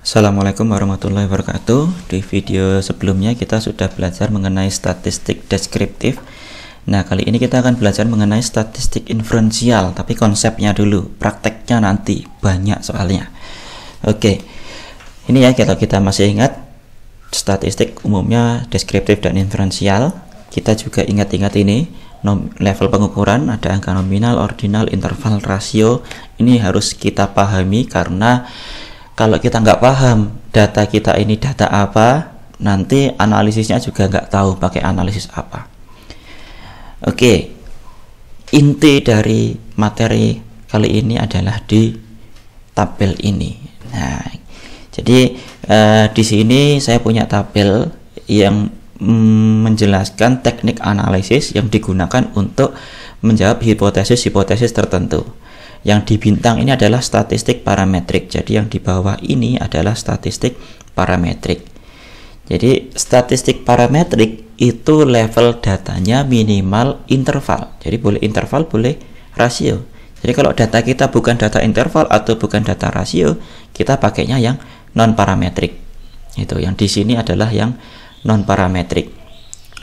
Assalamualaikum warahmatullahi wabarakatuh. Di video sebelumnya kita sudah belajar mengenai statistik deskriptif. Nah, kali ini kita akan belajar mengenai statistik inferensial, tapi konsepnya dulu, prakteknya nanti banyak soalnya. Oke, ini ya, kalau kita masih ingat, statistik umumnya deskriptif dan inferensial. Kita juga ingat-ingat ini, level pengukuran, ada angka nominal, ordinal, interval, rasio. Ini harus kita pahami karena kalau kita nggak paham data kita ini data apa, nanti analisisnya juga nggak tahu pakai analisis apa. Oke, inti dari materi kali ini adalah di tabel ini. Nah, jadi di sini saya punya tabel yang menjelaskan teknik analisis yang digunakan untuk menjawab hipotesis-hipotesis tertentu. Yang di bintang ini adalah statistik parametrik. Jadi yang di bawah ini adalah statistik parametrik. Jadi statistik parametrik itu level datanya minimal interval. Jadi boleh interval, boleh rasio. Jadi kalau data kita bukan data interval atau bukan data rasio, kita pakainya yang non parametrik. Itu yang di sini adalah yang non parametrik.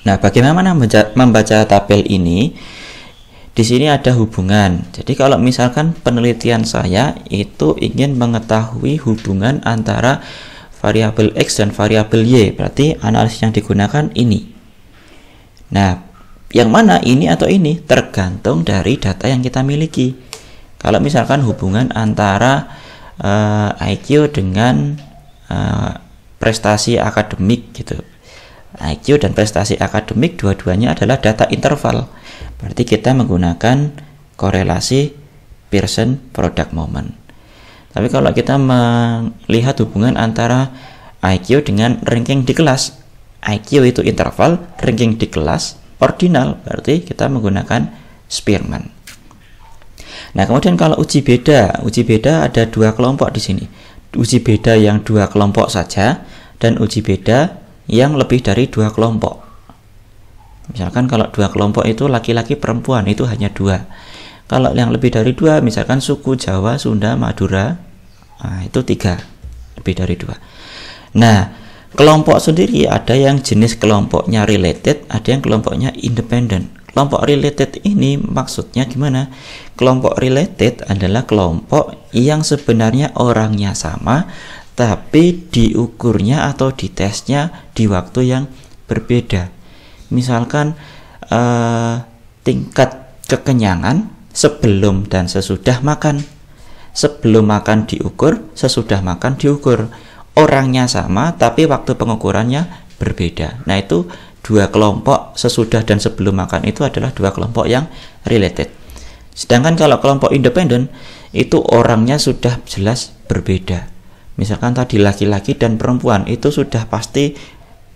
Nah, bagaimana membaca tabel ini? Di sini ada hubungan. Jadi kalau misalkan penelitian saya itu ingin mengetahui hubungan antara variabel X dan variabel Y, berarti analisis yang digunakan ini. Nah, yang mana ini atau ini tergantung dari data yang kita miliki. Kalau misalkan hubungan antara IQ dengan prestasi akademik gitu. IQ dan prestasi akademik dua-duanya adalah data interval. Berarti kita menggunakan korelasi Pearson product moment. Tapi kalau kita melihat hubungan antara IQ dengan ranking di kelas, IQ itu interval, ranking di kelas ordinal, berarti kita menggunakan Spearman. Nah, kemudian kalau uji beda ada dua kelompok di sini. Uji beda yang dua kelompok saja dan uji beda yang lebih dari dua kelompok. Misalkan kalau dua kelompok itu laki-laki perempuan, itu hanya dua. Kalau yang lebih dari dua, misalkan suku Jawa, Sunda, Madura, nah itu tiga, lebih dari dua. Nah, kelompok sendiri ada yang jenis kelompoknya related, ada yang kelompoknya independent. Kelompok related ini maksudnya gimana? Kelompok related adalah kelompok yang sebenarnya orangnya sama, tapi diukurnya atau ditesnya di waktu yang berbeda. Misalkan tingkat kekenyangan sebelum dan sesudah makan. Sebelum makan diukur, sesudah makan diukur. Orangnya sama, tapi waktu pengukurannya berbeda. Nah, itu dua kelompok sesudah dan sebelum makan itu adalah dua kelompok yang related. Sedangkan kalau kelompok independen itu orangnya sudah jelas berbeda. Misalkan tadi laki-laki dan perempuan itu sudah pasti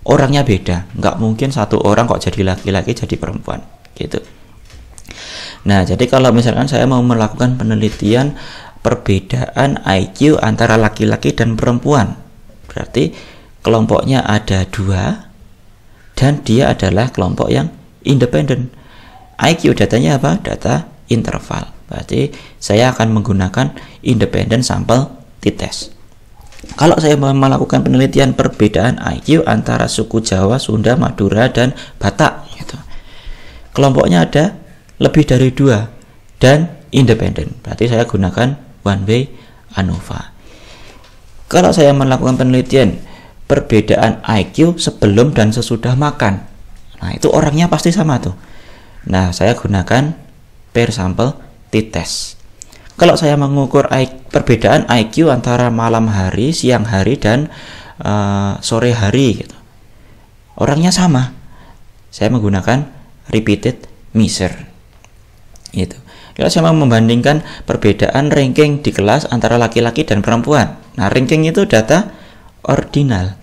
orangnya beda, nggak mungkin satu orang kok jadi laki-laki jadi perempuan gitu. Nah, jadi kalau misalkan saya mau melakukan penelitian perbedaan IQ antara laki-laki dan perempuan, berarti kelompoknya ada dua dan dia adalah kelompok yang independen. IQ datanya apa? Data interval. Berarti saya akan menggunakan independent sample t-test. Kalau saya mau melakukan penelitian perbedaan IQ antara suku Jawa, Sunda, Madura, dan Batak gitu. Kelompoknya ada lebih dari dua dan independen. Berarti saya gunakan one way ANOVA. Kalau saya melakukan penelitian perbedaan IQ sebelum dan sesudah makan, nah itu orangnya pasti sama tuh. Nah, saya gunakan pair sample t-test. Kalau saya mengukur perbedaan IQ antara malam hari, siang hari, dan sore hari gitu, orangnya sama, saya menggunakan repeated measure gitu. Kalau saya mau membandingkan perbedaan ranking di kelas antara laki-laki dan perempuan, nah ranking itu data ordinal,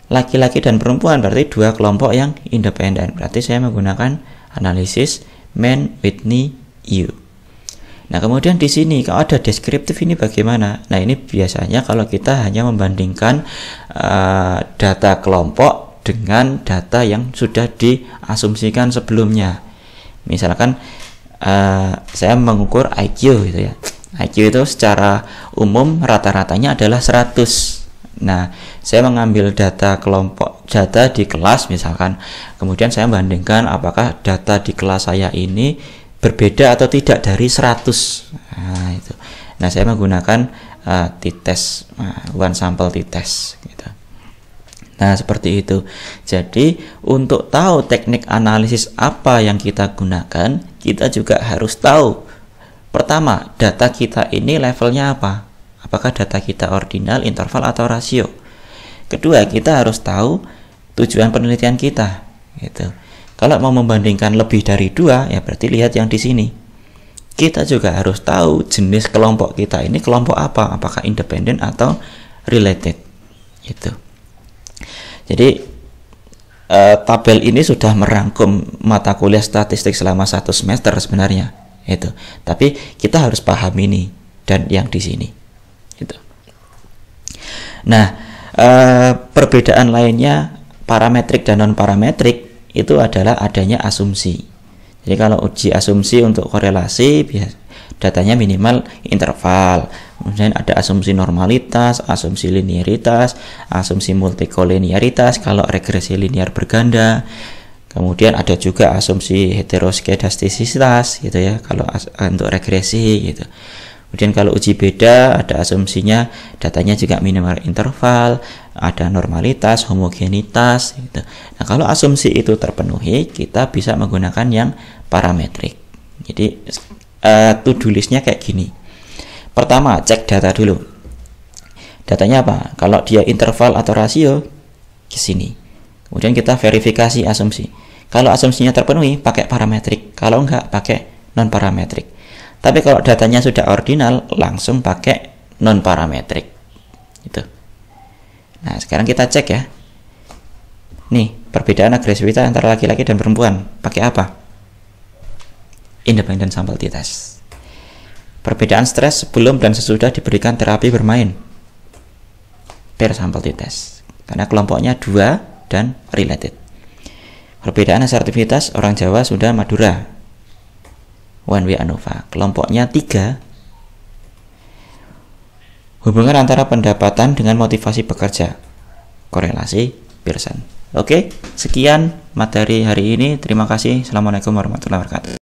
laki-laki dan perempuan, berarti dua kelompok yang independen. Berarti saya menggunakan analisis Mann, Whitney, Yu. Nah, kemudian di sini kalau ada deskriptif ini bagaimana? Nah, ini biasanya kalau kita hanya membandingkan data kelompok dengan data yang sudah diasumsikan sebelumnya. Misalkan saya mengukur IQ gitu ya. IQ itu secara umum rata-ratanya adalah 100. Nah, saya mengambil data kelompok data di kelas misalkan, kemudian saya bandingkan apakah data di kelas saya ini berbeda atau tidak dari 100. Nah, itu. Nah, saya menggunakan t-test, one sample t-test gitu. Nah, seperti itu. Jadi, untuk tahu teknik analisis apa yang kita gunakan, kita juga harus tahu pertama, data kita ini levelnya apa? Apakah data kita ordinal, interval, atau rasio? Kedua, kita harus tahu tujuan penelitian kita. Gitu. Kalau mau membandingkan lebih dari 2, ya berarti lihat yang di sini. Kita juga harus tahu jenis kelompok kita ini kelompok apa, apakah independen atau related. Gitu. Jadi tabel ini sudah merangkum mata kuliah statistik selama 1 semester sebenarnya. Itu. Tapi kita harus paham ini dan yang di sini. Gitu. Nah, perbedaan lainnya parametrik dan non parametrik itu adalah adanya asumsi. Jadi kalau uji asumsi untuk korelasi, datanya minimal interval. Kemudian ada asumsi normalitas, asumsi linearitas, asumsi multikoliniaritas kalau regresi linear berganda. Kemudian ada juga asumsi heteroskedastisitas gitu ya kalau untuk regresi gitu. Kemudian kalau uji beda ada asumsinya datanya juga minimal interval, ada normalitas, homogenitas gitu. Nah, kalau asumsi itu terpenuhi, kita bisa menggunakan yang parametrik. Jadi to-do listnya kayak gini. Pertama, cek data dulu. Datanya apa? Kalau dia interval atau rasio, ke sini. Kemudian kita verifikasi asumsi. Kalau asumsinya terpenuhi, pakai parametrik. Kalau enggak, pakai non parametrik. Tapi kalau datanya sudah ordinal, langsung pakai non parametrik. Gitu. Nah, sekarang kita cek ya. Nih, perbedaan agresivitas antara laki-laki dan perempuan. Pakai apa? Independent sample t-test. Perbedaan stres sebelum dan sesudah diberikan terapi bermain. Per sample t-test. Karena kelompoknya 2 dan related. Perbedaan asertivitas orang Jawa, Sunda, Madura. One way ANOVA. Kelompoknya 3. Hubungan antara pendapatan dengan motivasi bekerja. Korelasi Pearson. Oke, sekian materi hari ini. Terima kasih. Assalamualaikum warahmatullahi wabarakatuh.